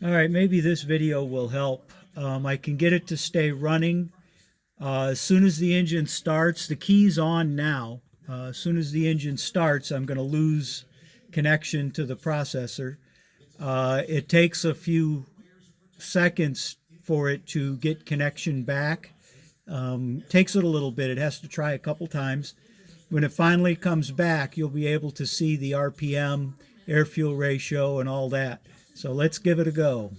All right, maybe this video will help. I can get it to stay running. As soon as the engine starts, the key's on now. As soon as the engine starts, I'm going to lose connection to the processor. It takes a few seconds for it to get connection back. Takes it a little bit. It has to try a couple times. When it finally comes back, you'll be able to see the RPM, air-fuel ratio, and all that. So let's give it a go.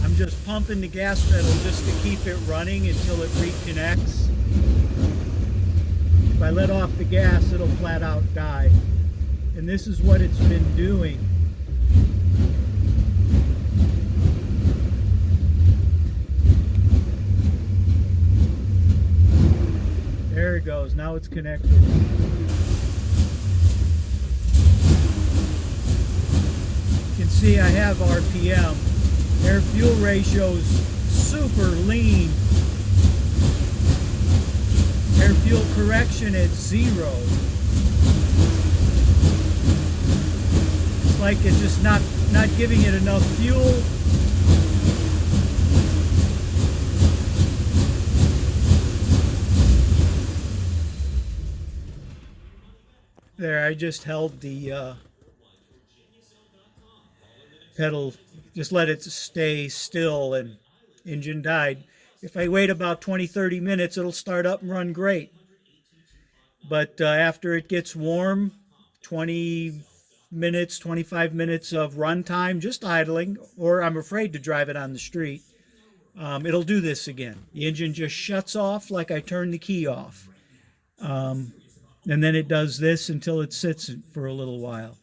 I'm just pumping the gas pedal just to keep it running until it reconnects. If I let off the gas, it'll flat out die. And this is what it's been doing. There it goes. Now it's connected. You can see I have RPM. Air-fuel ratio's super lean. Air-fuel correction at 0. It's like it's just not giving it enough fuel. There, I just held the pedal, just let it stay still, and engine died. If I wait about 20-30 minutes, it'll start up and run great. But after it gets warm, 20 minutes, 25 minutes of run time, just idling, or I'm afraid to drive it on the street, it'll do this again. The engine just shuts off like I turned the key off. And then it does this until it sits for a little while.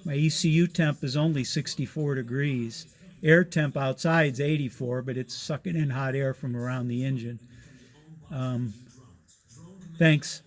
My ECU temp is only 64 degrees. Air temp outside is 84, but it's sucking in hot air from around the engine. Thanks.